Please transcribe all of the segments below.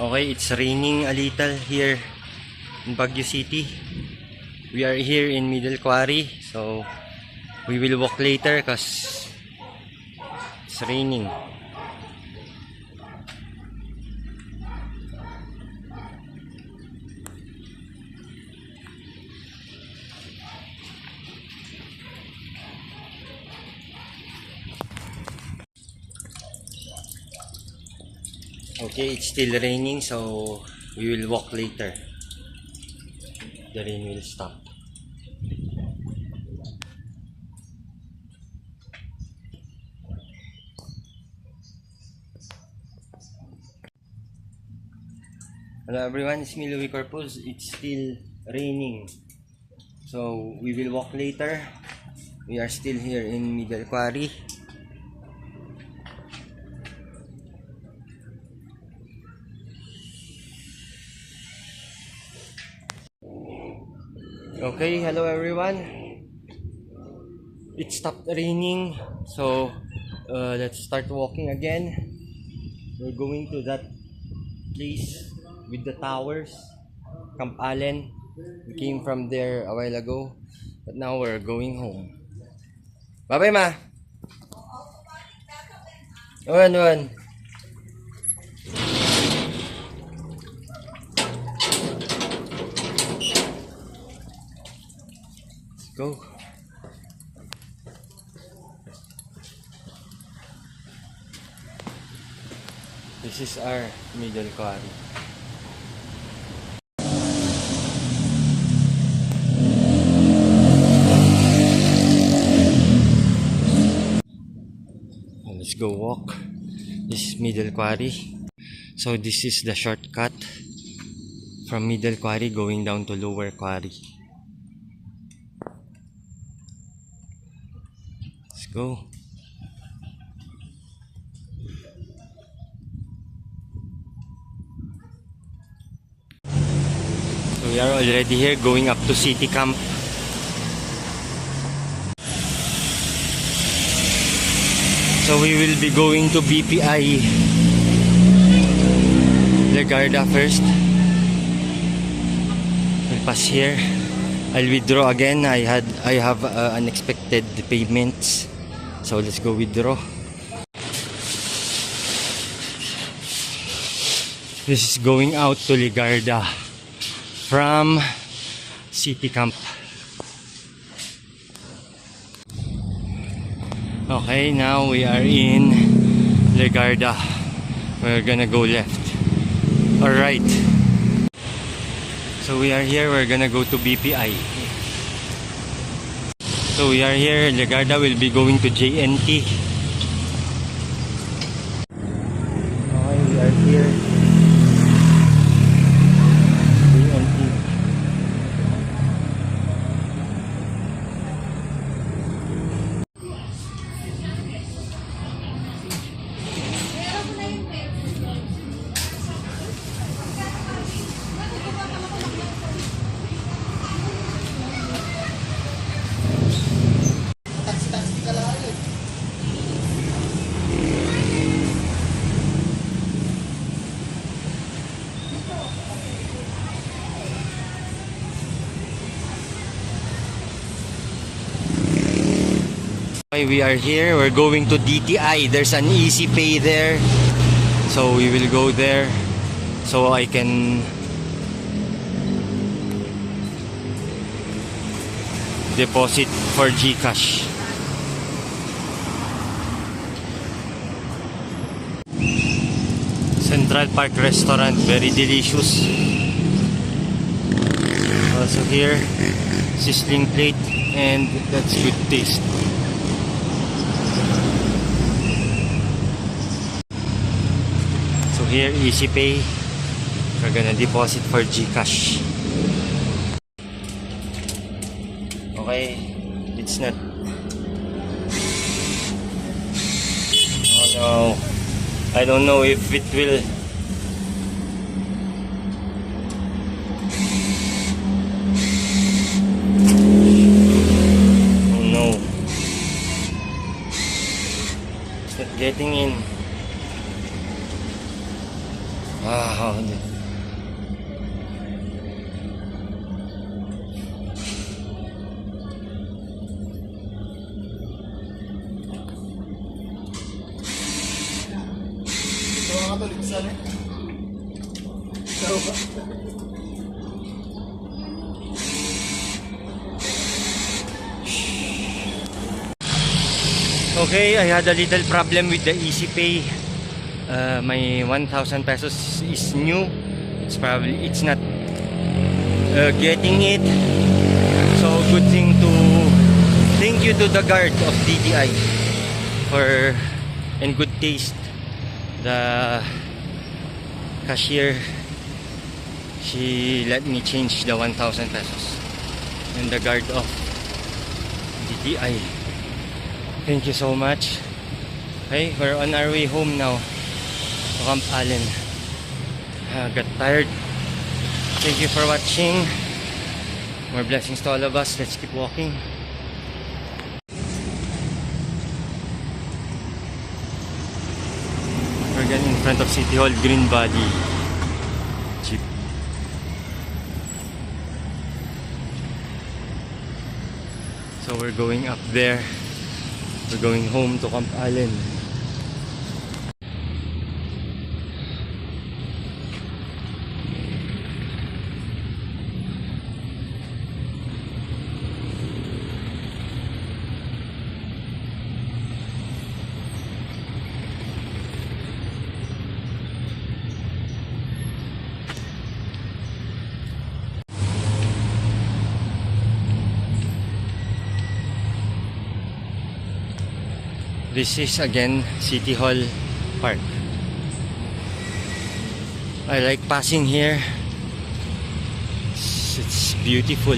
Okay, it's raining a little here in Baguio City. We are here in Middle Quarry, so we will walk later because it's raining. Okay, it's still raining, so we will walk later. The rain will stop. Hello everyone, it's me Louis Corpus. It's still raining, so we will walk later. We are still here in Middle Quarry. Okay, hello everyone. It stopped raining, so let's start walking again. We're going to that place with the towers, Camp Allen. We came from there a while ago, but now we're going home. Bye bye, ma. One. Let's go. This is our Middle Quarry. Let's go walk. This is Middle Quarry. So this is the shortcut from Middle Quarry going down to Lower Quarry. Let's go. So we are already here going up to City Camp. So we will be going to BPI Legarda first. We'll pass here. I'll withdraw again. I have unexpected payments. So let's go withdraw. This is going out to Legarda from City Camp. Okay, now we are in Legarda. We're gonna go left or right. So we are here, we're gonna go to BPI. So we are here, Legarda will be going to JNT. Okay, we are here. JNT. Okay, we are here. We're going to DTI. There's an easy pay there. So we will go there so I can deposit for GCash. Central Park Restaurant, very delicious. Also here, sizzling plate, and that's good taste. So here, easy pay. We're gonna deposit for GCash. Okay, it's not. Oh no, I don't know if it will. Oh no, it's not getting in. Wow. Ito ang katolik saan eh. Ikaw ba? Okay, I had a little problem with the EasyPay. My 1,000 pesos is new. It's not getting it. So good thing to thank you to the guard of DTI for and good taste. The cashier, she let me change the 1,000 pesos, and the guard of DTI. Thank you so much. Okay, we're on our way home now to Camp Allen. Got tired. Thank you for watching. More blessings to all of us. Let's keep walking. We're getting in front of City Hall, Green Valley. Jeep. So we're going up there. We're going home to Camp Allen. This is again City Hall Park. I like passing here. It's beautiful.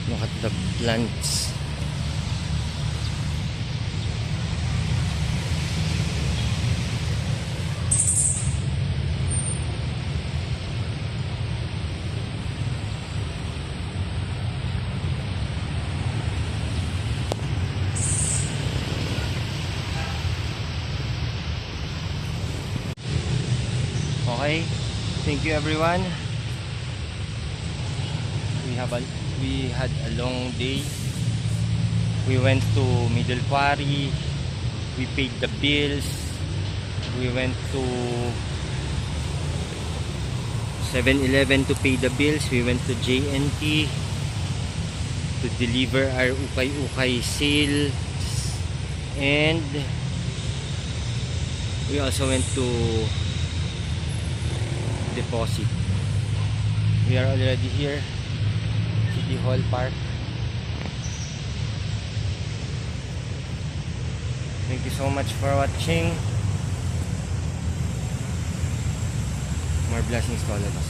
Look at the plants. Okay, thank you everyone. We had a long day. We went to Middle Quarry. We paid the bills. We went to 7-Eleven to pay the bills. We went to JNT to deliver our ukay-ukay sale. And we also went to deposit. We are already here. City Hall Park. Thank you so much for watching. More blessings to all of us.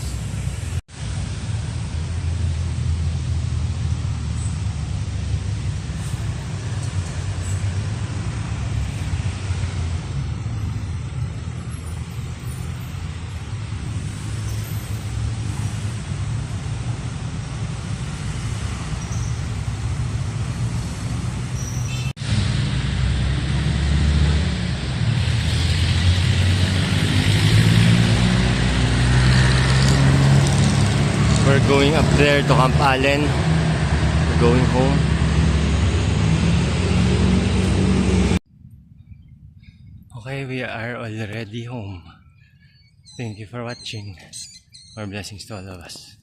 We're going up there to Camp Allen. We're going home. Okay, we are already home. Thank you for watching. More blessings to all of us.